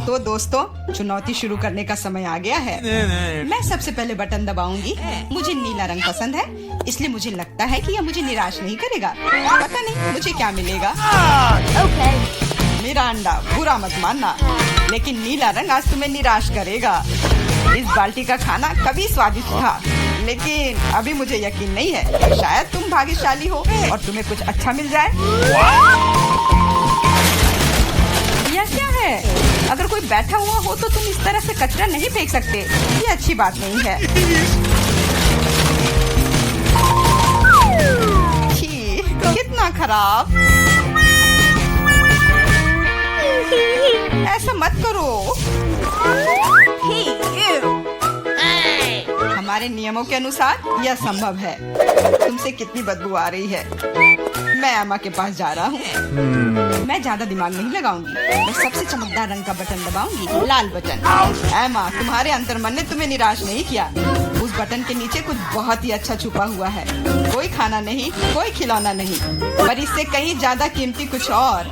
तो दोस्तों, चुनौती शुरू करने का समय आ गया है। मैं सबसे पहले बटन दबाऊंगी। मुझे नीला रंग पसंद है, इसलिए मुझे लगता है कि यह मुझे निराश नहीं करेगा। पता नहीं मुझे क्या मिलेगा। मेरा अंडा, बुरा मत मानना, लेकिन नीला रंग आज तुम्हें निराश करेगा। इस बाल्टी का खाना कभी स्वादिष्ट था, लेकिन अभी मुझे यकीन नहीं है। शायद तुम भाग्यशाली हो और तुम्हें कुछ अच्छा मिल जाए। यह क्या है? अगर कोई बैठा हुआ हो तो तुम इस तरह से कचरा नहीं फेंक सकते। ये अच्छी बात नहीं है। छी, कितना खराब। ऐसा मत करो। हमारे नियमों के अनुसार यह संभव है। तुमसे कितनी बदबू आ रही है। मैं एमा के पास जा रहा हूँ। मैं ज्यादा दिमाग नहीं लगाऊंगी। मैं सबसे चमकदार रंग का बटन दबाऊंगी, लाल बटन। एमा, तुम्हारे अंतर्मन ने तुम्हें निराश नहीं किया। उस बटन के नीचे कुछ बहुत ही अच्छा छुपा हुआ है। कोई खाना नहीं, कोई खिलौना नहीं, पर इससे कहीं ज्यादा कीमती कुछ और।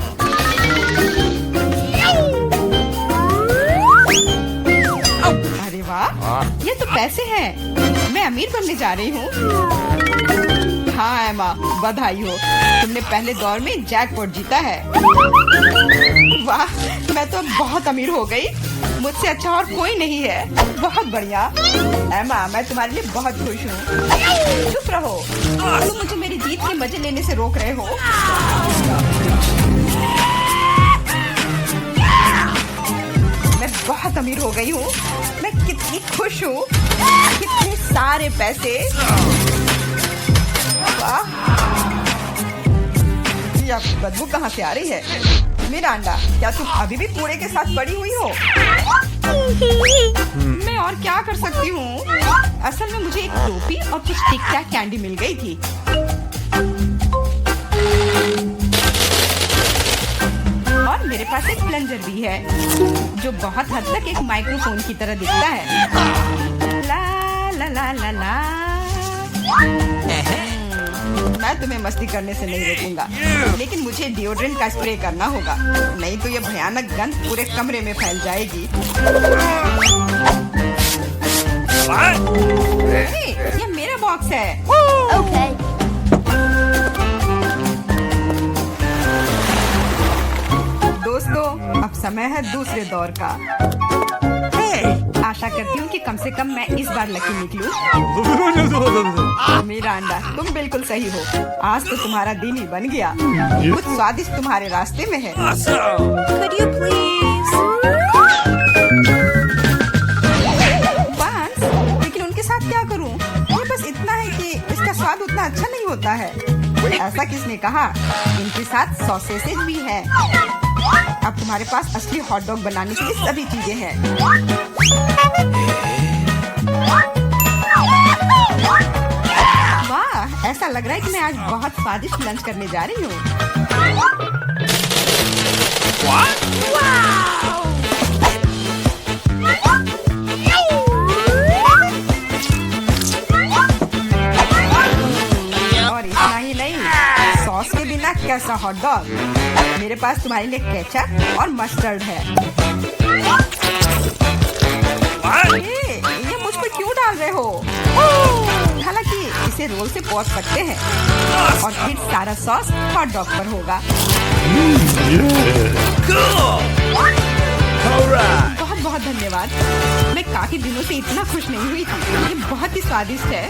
अरे वाह, ये तो पैसे हैं। मैं अमीर बनने जा रही हूँ। हाँ एमा, बधाई हो। तुमने पहले दौर में जैकपॉट जीता है। वाह, मैं तो बहुत अमीर हो गई। मुझसे अच्छा और कोई नहीं है। बहुत बढ़िया एमा, मैं तुम्हारे लिए बहुत खुश हूँ। चुप रहो, तुम मुझे मेरी जीत के मजे लेने से रोक रहे हो। मैं बहुत अमीर हो गई हूँ। मैं कितनी खुश हूँ। कितने सारे पैसे। यह बदबू कहाँ से आ रही है? मेरा अंडा, क्या तुम अभी भी कूड़े के साथ पड़ी हुई हो? मैं और क्या कर सकती हूँ? असल में मुझे एक टोपी और कुछ टिक टैक कैंडी मिल गई थी। और मेरे पास एक प्लंजर भी है, जो बहुत हद तक एक माइक्रोफोन की तरह दिखता है। ला ला ला ला ला। मैं तुम्हें मस्ती करने से नहीं रोकूंगा, लेकिन मुझे डिओड्रेंट का स्प्रे करना होगा, नहीं तो ये भयानक गंध पूरे कमरे में फैल जाएगी। ये मेरा बॉक्स है। दोस्तों, अब समय है दूसरे दौर का। आशा करती हूँ कि कम से कम मैं इस बार लकी निकलूं। मेरा अंडा, तुम बिल्कुल सही हो। आज तो तुम्हारा दिन ही बन गया। कुछ स्वादिष्ट तुम्हारे रास्ते में है। Could you please? बांस, लेकिन उनके साथ क्या करूँ? ये बस इतना है कि इसका स्वाद उतना अच्छा नहीं होता है। ऐसा किसने कहा? इनके साथ सॉसेसेज भी है। अब तुम्हारे पास असली हॉट डॉग बनाने की सभी चीजें हैं। वाह, ऐसा लग रहा है कि मैं आज बहुत स्वादिष्ट लंच करने जा रही हूँ। और इतना ही नहीं, सॉस के बिना कैसा हॉट डॉग? मेरे पास तुम्हारे लिए केचप और मस्टर्ड है। ये मुझ पर क्यों डाल रहे हो? हालांकि इसे रोल से पोंछ सकते हैं और फिर सारा सॉस हॉट डॉग पर होगा। बहुत बहुत धन्यवाद। मैं काफी दिनों से इतना खुश नहीं हुई थी। ये बहुत ही स्वादिष्ट है।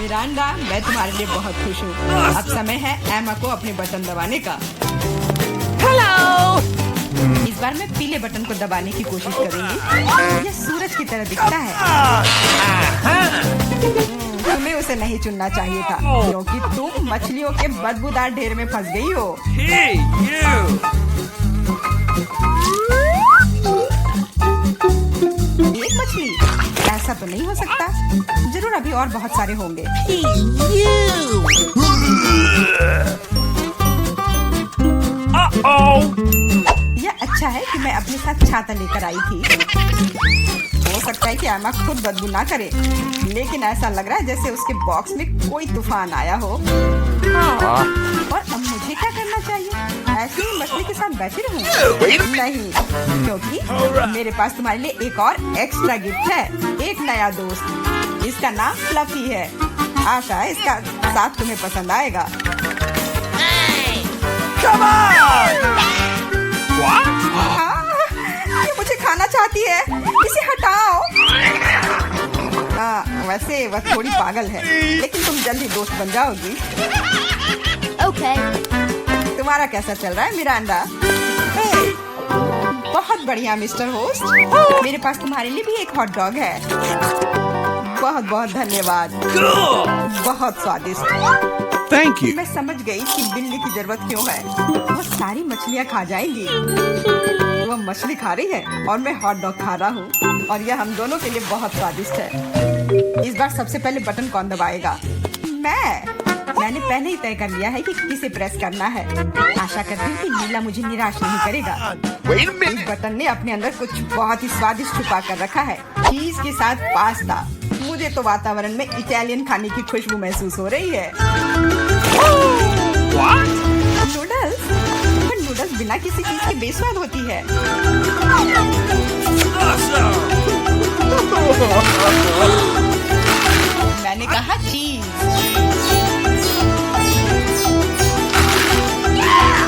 मिरांडा, मैं तुम्हारे लिए बहुत खुश हूँ। अब समय है एमा को अपने बटन दबाने का। हेलो। इस बार मैं पीले बटन को दबाने की कोशिश करूंगी। यह सूरज की तरह दिखता है। तुम्हें उसे नहीं चुनना चाहिए था, क्योंकि तुम मछलियों के बदबूदार ढेर में फंस गई हो। एक मछली? ऐसा तो नहीं हो सकता। जरूर अभी और बहुत सारे होंगे। यह अच्छा है कि मैं अपने साथ छाता लेकर आई थी। हो सकता है कि एमा खुद बदबू ना करे, लेकिन ऐसा लग रहा है जैसे उसके बॉक्स में कोई तूफान आया हो। और अब मुझे क्या करना चाहिए? ऐसे ही मछली के साथ बैठे रहूं? नहीं, क्योंकि मेरे पास तुम्हारे लिए एक और एक्स्ट्रा गिफ्ट है। एक नया दोस्त, इसका नाम फ्लफी है। आशा है इसका साथ तुम्हें पसंद आएगा। Come on! What? हाँ, ये मुझे खाना चाहती है, इसे हटाओ। वैसे वह थोड़ी पागल है, लेकिन तुम जल्दी दोस्त बन जाओगी। Okay. तुम्हारा कैसा चल रहा है मिरांडा? बहुत बढ़िया मिस्टर होस्ट। मेरे पास तुम्हारे लिए भी एक हॉट डॉग है। बहुत बहुत धन्यवाद। Cool! बहुत स्वादिष्ट। Thank you. मैं समझ गई कि बिल्ली की जरूरत क्यों है। वो सारी मछलियाँ खा जाएगी। वो मछली खा रही है और मैं हॉट डॉग खा रहा हूँ, और यह हम दोनों के लिए बहुत स्वादिष्ट है। इस बार सबसे पहले बटन कौन दबाएगा? मैंने पहले ही तय कर लिया है कि किसे प्रेस करना है। आशा करती हूँ कि नीला मुझे निराश नहीं करेगा। Wait a इस minute. बटन ने अपने अंदर कुछ बहुत ही स्वादिष्ट छुपा कर रखा है। चीज के साथ पास्ता। मुझे तो वातावरण में इटालियन खाने की खुशबू महसूस हो रही है। What? नूडल्स? पर नूडल्स बिना किसी चीज के बेस्वाद होती है। Awesome! मैंने कहा चीज।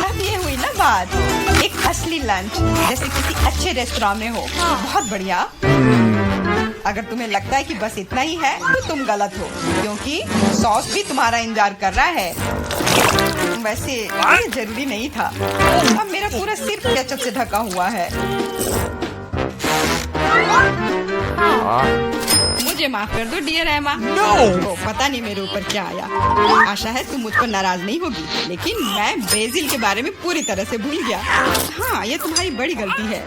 अब ये हुई ना बात, एक असली लंच जैसे किसी अच्छे रेस्टोरेंट में हो। बहुत बढ़िया। अगर तुम्हें लगता है कि बस इतना ही है तो तुम गलत हो, क्योंकि सॉस भी तुम्हारा इंतजार कर रहा है। वैसे ये जरूरी नहीं था। अब मेरा पूरा सिर केचप से ढका हुआ है। मुझे माफ कर दो डियर एमा। No! पता नहीं मेरे ऊपर क्या आया। आशा है तुम मुझ पर नाराज नहीं होगी, लेकिन मैं बेसिल के बारे में पूरी तरह से भूल गया। हाँ, ये तुम्हारी बड़ी गलती है।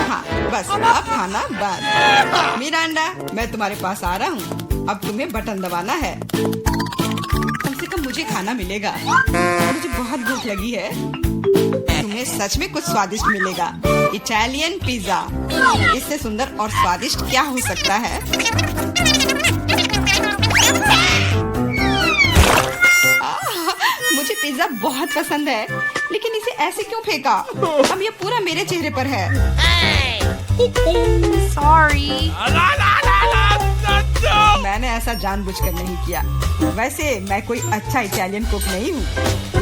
हाँ, बस अब खाना बंद। मिरांडा, मैं तुम्हारे पास आ रहा हूँ। अब तुम्हें बटन दबाना है। कम से कम मुझे खाना मिलेगा। मुझे बहुत भूख लगी है। तुम्हें सच में कुछ स्वादिष्ट मिलेगा। Italian pizza. इससे सुंदर और स्वादिष्ट क्या हो सकता है? मुझे पिज्जा बहुत पसंद है, लेकिन इसे ऐसे क्यों फेंका? अब ये पूरा मेरे चेहरे पर है। Sorry. मैंने ऐसा जानबूझकर नहीं किया। वैसे मैं कोई अच्छा इटालियन कुक नहीं हूँ।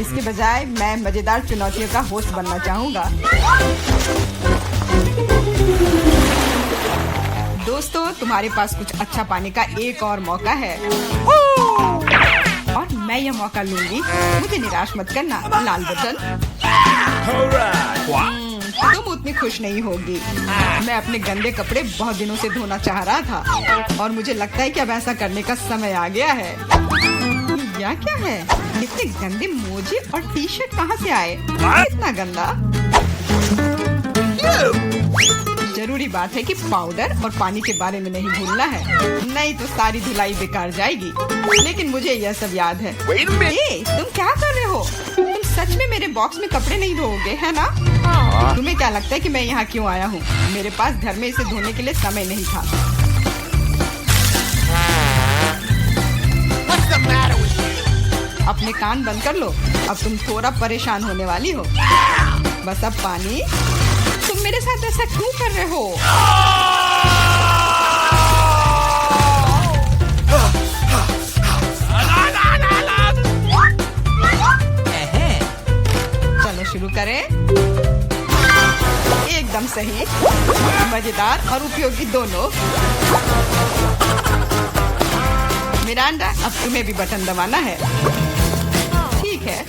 इसके बजाय मैं मजेदार चुनौतियों का होस्ट बनना चाहूँगा। दोस्तों, तुम्हारे पास कुछ अच्छा पाने का एक और मौका है, और मैं यह मौका लूंगी। मुझे निराश मत करना। लाल बटन। Alright. What? तुम उतनी खुश नहीं होगी। मैं अपने गंदे कपड़े बहुत दिनों से धोना चाह रहा था, और मुझे लगता है कि अब ऐसा करने का समय आ गया है। यह क्या है? इतने गंदे मोजे और टी शर्ट कहाँ से आए? इतना गंदा। जरूरी बात है कि पाउडर और पानी के बारे में नहीं भूलना है, नहीं तो सारी धुलाई बेकार जाएगी। लेकिन मुझे यह सब याद है। Wait a minute. तुम क्या कर रहे हो? तुम सच में मेरे बॉक्स में कपड़े नहीं धोओगे, है ना? तुम्हें क्या लगता है कि मैं यहाँ क्यों आया हूँ? मेरे पास घर में इसे धोने के लिए समय नहीं था। What's the matter with you? अपने कान बंद कर लो। अब तुम थोड़ा परेशान होने वाली हो। बस अब पानी। तुम मेरे साथ ऐसा क्यों कर रहे हो? चलो शुरू करें। एकदम सही, मजेदार और उपयोगी दोनों। मिरांडा, अब तुम्हें भी बटन दबाना है। ठीक है,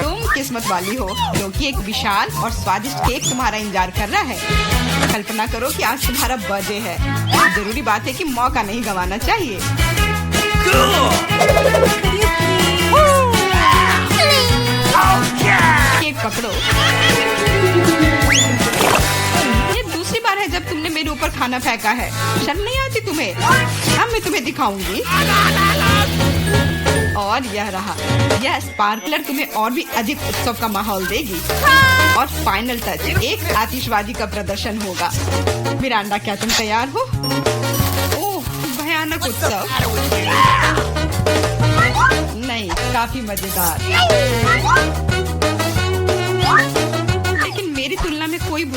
तुम किस्मत वाली हो, क्योंकि एक विशाल और स्वादिष्ट केक तुम्हारा इंतजार कर रहा है। कल्पना करो कि आज तुम्हारा बर्थडे है। जरूरी बात है कि मौका नहीं गंवाना चाहिए। केक पकड़ो। ये दूसरी बार है जब तुमने मेरे ऊपर खाना फेंका है। शर्म नहीं आती तुम्हें? अब मैं तुम्हें दिखाऊंगी। और यह रहा, यह स्पार्कलर तुम्हें और भी अधिक उत्सव का माहौल देगी। और फाइनल टच, एक आतिशबाजी का प्रदर्शन होगा। मिरांडा, क्या तुम तैयार हो? ओह, भयानक उत्सव। नहीं, काफी मजेदार।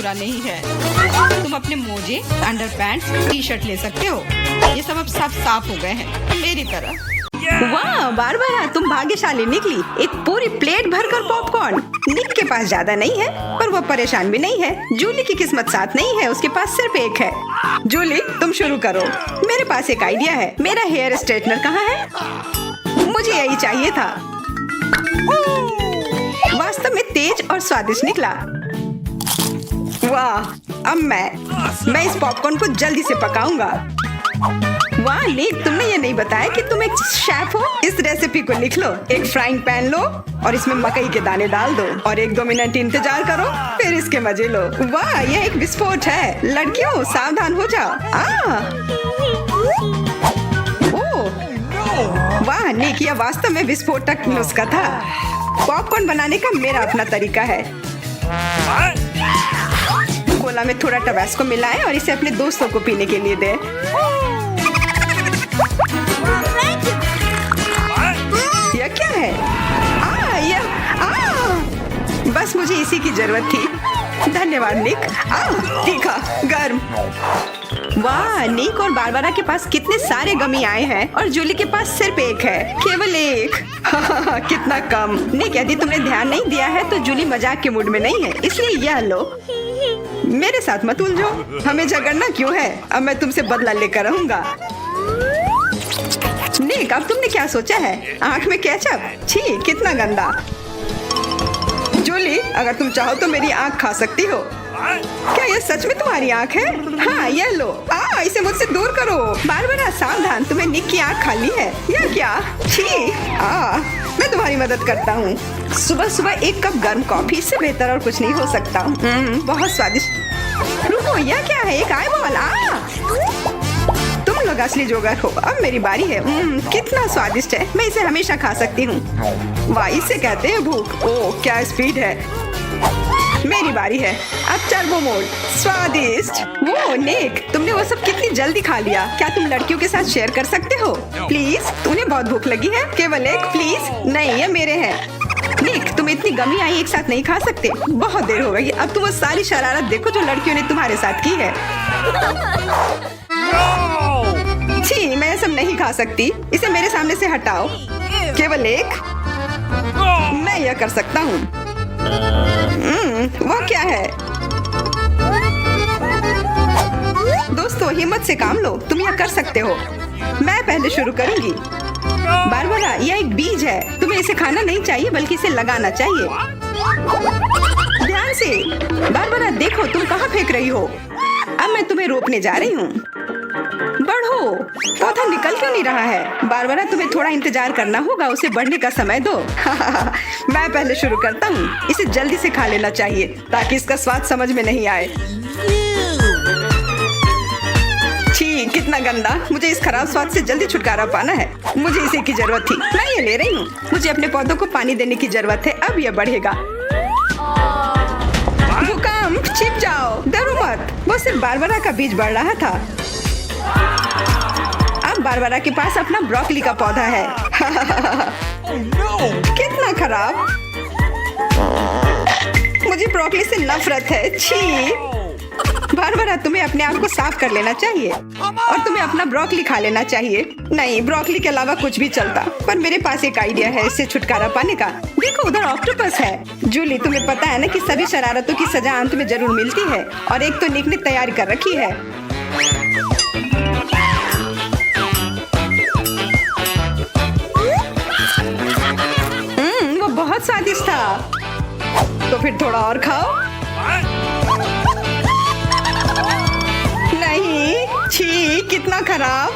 बुरा नहीं है। तुम अपने मोजे, अंडरपैंट्स, टी शर्ट ले सकते हो। ये सब अब सब साफ हो गए हैं मेरी तरह। वाह बारबरा, तुम भाग्यशाली निकली। एक पूरी प्लेट भरकर पॉपकॉर्न। निक के पास ज्यादा नहीं है, पर वो परेशान भी नहीं है। जूली की किस्मत साथ नहीं है, उसके पास सिर्फ एक है। जूली, तुम शुरू करो। मेरे पास एक आइडिया है। मेरा हेयर स्ट्रेटनर कहाँ है? मुझे यही चाहिए था। वास्तव में तेज और स्वादिष्ट निकला। वाह, अब मैं इस पॉपकॉर्न को जल्दी से पकाऊंगा। वाह निक, तुमने ये नहीं बताया कि तुम एक शेफ हो। इस रेसिपी को लिख लो। एक फ्राइंग पैन लो और इसमें मकई के दाने डाल दो और 1-2 मिनट इंतजार करो, फिर इसके मजे लो। वाह, यह एक विस्फोट है। लड़कियों, सावधान हो जाओ। ओह, वाह निक, यह वास्तव में विस्फोटक नुस्खा था। पॉपकॉर्न बनाने का मेरा अपना तरीका है। कोला में थोड़ा टबास्को मिलाएं और इसे अपने दोस्तों को पीने के लिए दें। यह क्या है? बस मुझे इसी की जरूरत थी। धन्यवाद निक। तीखा, गर्म। वाह, निक और बारबरा के पास कितने सारे गमी आए हैं और जूली के पास सिर्फ एक है। केवल एक। कितना कम। निक, यदि तुमने ध्यान नहीं दिया है तो जूली मजाक के मूड में नहीं है, इसलिए यह लो। मेरे साथ मत उलझो। हमें झगड़ना क्यों है? अब मैं तुमसे बदला लेकर रहूंगा। निक, अब तुमने क्या सोचा है? आँख में केचप? छी, कितना गंदा। जूली, अगर तुम चाहो तो मेरी आँख खा सकती हो। क्या यह सच में तुम्हारी आँख है? हाँ, यह लो। इसे मुझसे दूर करो। बारबरा, सावधान, तुम्हें निक की आँख खाली है। यह क्या? छी। मैं तुम्हारी मदद करता हूँ। सुबह सुबह एक कप गर्म कॉफी, इससे बेहतर और कुछ नहीं हो सकता। बहुत स्वादिष्ट। रुको, यह क्या है? एक आईबॉल। तुम लोग असली जोगर हो। अब मेरी बारी है। कितना स्वादिष्ट है। मैं इसे हमेशा खा सकती हूँ। वाह, इसे कहते हैं भूख। ओह, क्या स्पीड है। मेरी बारी है। अब टर्बो मोड। स्वादिष्ट। वो निक, तुमने वो सब कितनी जल्दी खा लिया। क्या तुम लड़कियों के साथ शेयर कर सकते हो? प्लीज, तुम्हें बहुत भूख लगी है? केवल एक? प्लीज। नहीं, ये मेरे हैं। निक, तुम इतनी गमी आई एक साथ नहीं खा सकते। बहुत देर हो गई। अब तुम वो सारी शरारत देखो जो लड़कियों ने तुम्हारे साथ की है। छी, मैं सब नहीं खा सकती। इसे मेरे सामने से हटाओ। केवल एक। मैं यह कर सकता हूँ। वो क्या है? दोस्तों, हिम्मत से काम लो। तुम यह कर सकते हो। मैं पहले शुरू करूंगी। बारबरा, यह एक बीज है। तुम्हें इसे खाना नहीं चाहिए, बल्कि इसे लगाना चाहिए। ध्यान से। बारबरा, देखो तुम कहाँ फेंक रही हो। अब मैं तुम्हें रोकने जा रही हूँ। बढ़ो। पौधा निकल क्यों नहीं रहा है? बारबरा, तुम्हें थोड़ा इंतजार करना होगा। उसे बढ़ने का समय दो। मैं पहले शुरू करता हूँ। इसे जल्दी से खा लेना चाहिए ताकि इसका स्वाद समझ में नहीं आए। छी, कितना गंदा। मुझे इस खराब स्वाद से जल्दी छुटकारा पाना है। मुझे इसे की जरूरत थी। मैं ये ले रही हूँ। मुझे अपने पौधों को पानी देने की जरूरत है। अब यह बढ़ेगा। भूकंप, छिप जाओ। डरो मत। वो सिर्फ बारबरा का बीज बढ़ रहा था। अब बारबरा के पास अपना ब्रोकली का पौधा है। कितना खराब। मुझे ब्रोकली से नफरत है। छी। बारबरा, तुम्हें अपने आप को साफ कर लेना चाहिए और तुम्हें अपना ब्रोकली खा लेना चाहिए। नहीं, ब्रोकली के अलावा कुछ भी चलता, पर मेरे पास एक आइडिया है इससे छुटकारा पाने का। देखो, उधर ऑक्टोपस है। जूली, तुम्हें पता है ना कि सभी शरारतों की सजा अंत में जरूर मिलती है, और एक तो निक ने तैयारी कर रखी है। वो बहुत स्वादिष्ट था। तो फिर थोड़ा और खाओ। नहीं, छी, कितना खराब।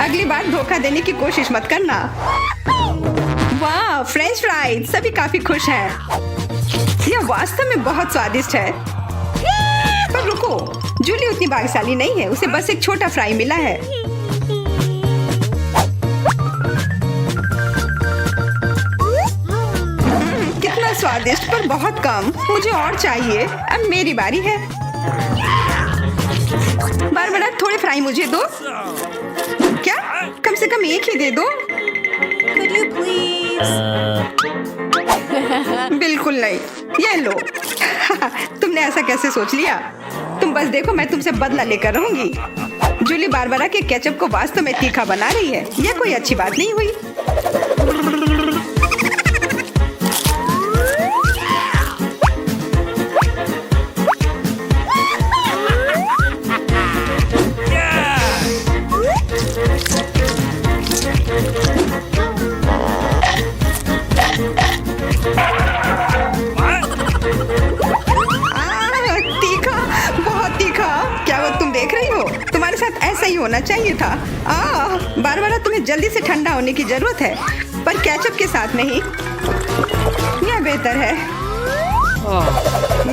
अगली बार धोखा देने की कोशिश मत करना। वाह, फ्रेंच फ्राइज। सभी काफी खुश हैं। यह वास्तव में बहुत स्वादिष्ट है। पर रुको, जूली उतनी भाग्यशाली नहीं है। उसे बस एक छोटा फ्राई मिला है। कितना स्वादिष्ट, पर बहुत कम। मुझे और चाहिए। अब मेरी बारी है। बारबरा, थोड़े फ्राई मुझे दो। क्या? कम से कम एक ही दे दो। Could you please? बिल्कुल नहीं। ये लो। तुमने ऐसा कैसे सोच लिया? तुम बस देखो, मैं तुमसे बदला लेकर रहूंगी। जूली बारबरा के केचप को वास्तव में तीखा बना रही है। यह कोई अच्छी बात नहीं हुई। तीखा, बहुत तीखा। क्या वो तुम देख रही हो? तुम्हारे साथ ऐसा ही होना चाहिए था। बारबरा, तुम्हें जल्दी से ठंडा होने की जरूरत है, पर केचप के साथ नहीं। यह बेहतर है।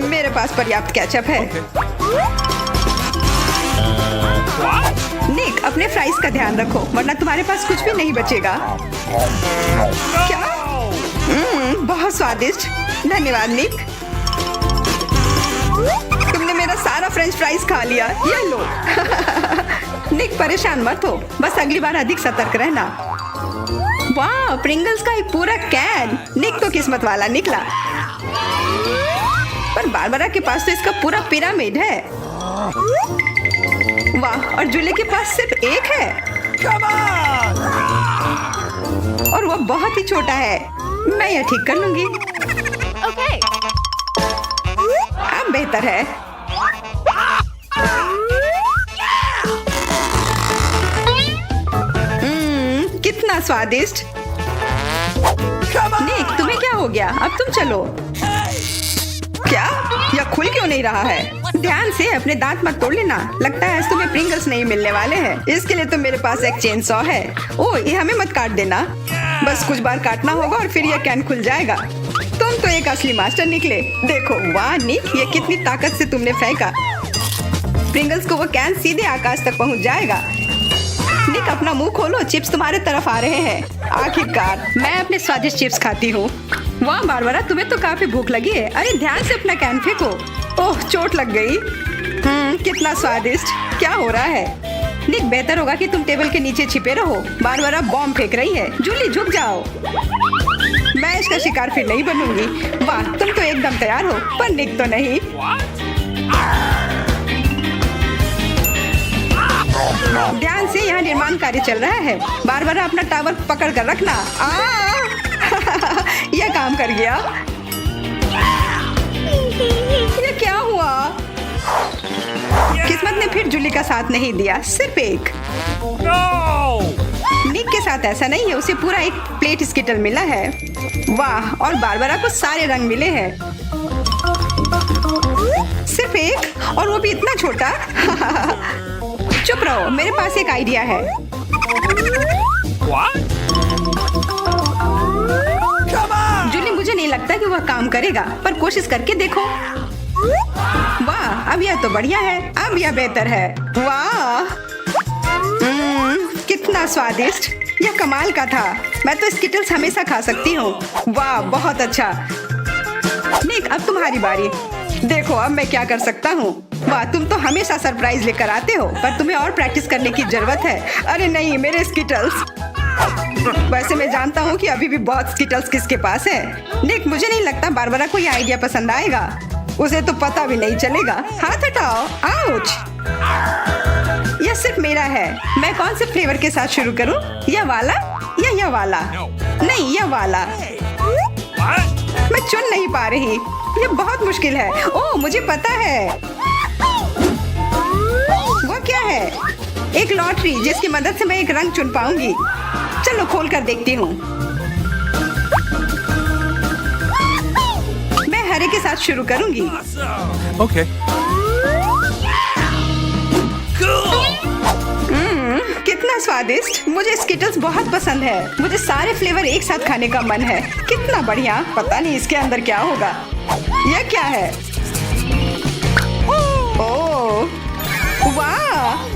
मेरे पास पर्याप्त केचप है। निक, अपने फ्राइज का ध्यान रखो, वरना तुम्हारे पास कुछ भी नहीं बचेगा। क्या? बहुत स्वादिष्ट। धन्यवाद निक। तुमने मेरा सारा फ्रेंच फ्राइज खा लिया। ये लो। निक, परेशान मत हो, बस अगली बार अधिक सतर्क रहना। वाह, प्रिंगल्स का एक पूरा कैन। निक तो किस्मत वाला निकला। पर बारबरा के पास तो इसका पूरा पिरामिड है। वाह, और जूली के पास सिर्फ एक है। और वो बहुत ही छोटा है। मैं यह ठीक कर लूंगी। Okay. अब बेहतर है। कितना स्वादिष्ट। निक, तुम्हें क्या हो गया? अब तुम चलो। क्या? यह खुल क्यों नहीं रहा है? ध्यान से, अपने दांत मत तोड़ लेना। लगता है आज तुम्हें प्रिंगल्स नहीं मिलने वाले हैं। इसके लिए तो मेरे पास एक चेन सॉ है। ओह, ये हमें मत काट देना। बस कुछ बार काटना होगा और फिर यह कैन खुल जाएगा। तुम तो एक असली मास्टर निकले। देखो, वाह निक, ये कितनी ताकत से तुमने फेंका। प्रिंगल्स को वो कैन सीधे आकाश तक पहुंच जाएगा। निक, अपना मुंह खोलो, चिप्स तुम्हारे तरफ आ रहे हैं। आखिरकार मैं अपने स्वादिष्ट चिप्स खाती हूँ। वाह बारबरा, तुम्हें तो काफी भूख लगी है। अरे ध्यान से अपना कैन फेंको। ओह, चोट लग गई। कितना स्वादिष्ट। क्या हो रहा है? निक, बेहतर होगा कि तुम टेबल के नीचे छिपे रहो। बारबरा बॉम्ब फेंक रही है। जूली, झुक जाओ। मैं इसका शिकार फिर नहीं बनूंगी। वाह, तुम तो एकदम तैयार हो, पर निक तो नहीं। ध्यान से, यहाँ निर्माण कार्य चल रहा है। बारबरा, अपना टावर पकड़ कर रखना। यह काम कर गया। ये क्या हुआ? किस्मत ने फिर जूली का साथ नहीं दिया, सिर्फ एक। निक के साथ ऐसा नहीं है, उसे पूरा एक प्लेट स्किटल मिला है। वाह, और बारबरा को सारे रंग मिले हैं। सिर्फ एक, और वो भी इतना छोटा। चुप रहो, मेरे पास एक आइडिया है। जूली, मुझे नहीं लगता कि वह काम करेगा, पर कोशिश करके देखो। वाह, अब यह तो बढ़िया है। अब यह बेहतर है। वाह, कितना स्वादिष्ट। यह कमाल का था। मैं तो स्किटल्स हमेशा खा सकती हूँ। वाह, बहुत अच्छा। निक, अब तुम्हारी बारी। देखो अब मैं क्या कर सकता हूँ। वाह, तुम तो हमेशा सरप्राइज लेकर आते हो, पर तुम्हें और प्रैक्टिस करने की जरूरत है। अरे नहीं, मेरे स्किटल्स। वैसे मैं जानता हूँ कि अभी भी बहुत स्किटल्स किसके पास है। निक, मुझे नहीं लगता बारबरा को यह आइडिया पसंद आएगा। उसे तो पता भी नहीं चलेगा। हाथ हटाओ। आउच। यह सिर्फ मेरा है। मैं कौन से फ्लेवर के साथ शुरू करूं? यह वाला या यह वाला? नहीं, यह वाला। मैं चुन नहीं पा रही। यह बहुत मुश्किल है। ओह, मुझे पता है। वो क्या है? एक लॉटरी, जिसकी मदद से मैं एक रंग चुन पाऊंगी। चलो खोल कर देखती हूँ। मैं हरे के साथ शुरू करूंगी। Okay. कितना स्वादिष्ट। मुझे स्किटल्स बहुत पसंद है। मुझे सारे फ्लेवर एक साथ खाने का मन है। कितना बढ़िया। पता नहीं इसके अंदर क्या होगा। यह क्या है? ओह, वाह,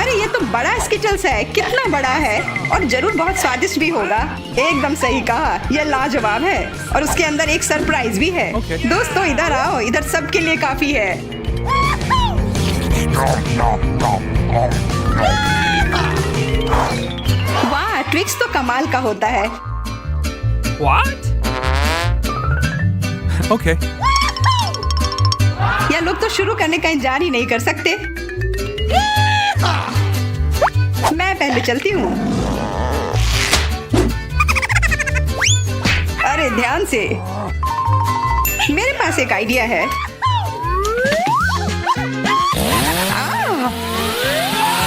अरे ये तो बड़ा स्किटल्स है। कितना बड़ा है, और जरूर बहुत स्वादिष्ट भी होगा। एकदम सही कहा, यह लाजवाब है, और उसके अंदर एक सरप्राइज भी है। Okay. दोस्तों इधर आओ, इधर सबके लिए काफी है। वाह, ट्विक्स तो कमाल का होता है। What? Okay. या लोग तो शुरू करने का इंतजार ही नहीं कर सकते। मैं पहले चलती हूँ। अरे ध्यान से, मेरे पास एक आइडिया है।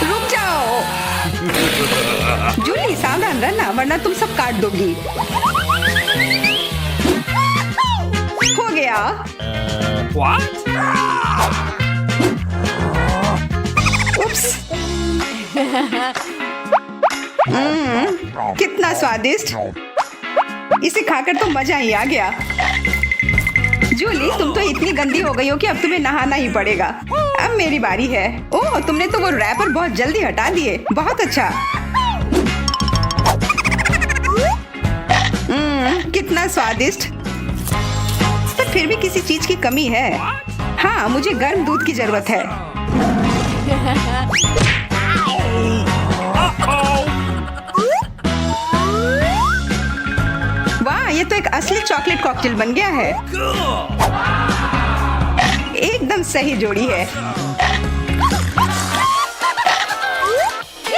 रुक जाओ। जूली सावधान रहना वरना तुम सब काट दोगी। हो गया। What? उप्स। कितना स्वादिष्ट। इसे खाकर तो मजा ही आ गया। जूली तुम तो इतनी गंदी हो गई हो कि अब तुम्हें नहाना ही पड़ेगा। अब मेरी बारी है। ओह तुमने तो वो रैपर बहुत जल्दी हटा दिए। बहुत अच्छा। कितना स्वादिष्ट। पर फिर भी किसी चीज की कमी है। हाँ मुझे गर्म दूध की जरूरत है। वाह ये तो एक असली चॉकलेट कॉकटेल बन गया है। एकदम सही जोड़ी है।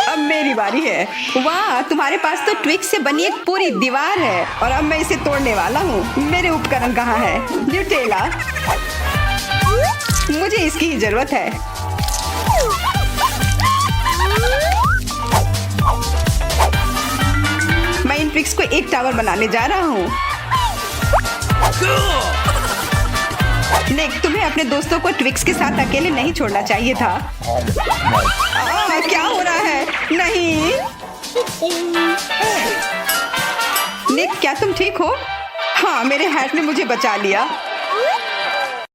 अब मेरी बारी है। वाह तुम्हारे पास तो ट्विक्स से बनी एक पूरी दीवार है और अब मैं इसे तोड़ने वाला हूँ। मेरे उपकरण कहाँ है? न्यूटेला। मुझे इसकी ही जरूरत है। मैं इन ट्विक्स को एक टावर बनाने जा रहा हूँ। निक तुम्हें अपने दोस्तों को ट्विक्स के साथ अकेले नहीं छोड़ना चाहिए था। क्या हो रहा है? नहीं निक क्या तुम ठीक हो? हाँ मेरे हैट ने मुझे बचा लिया।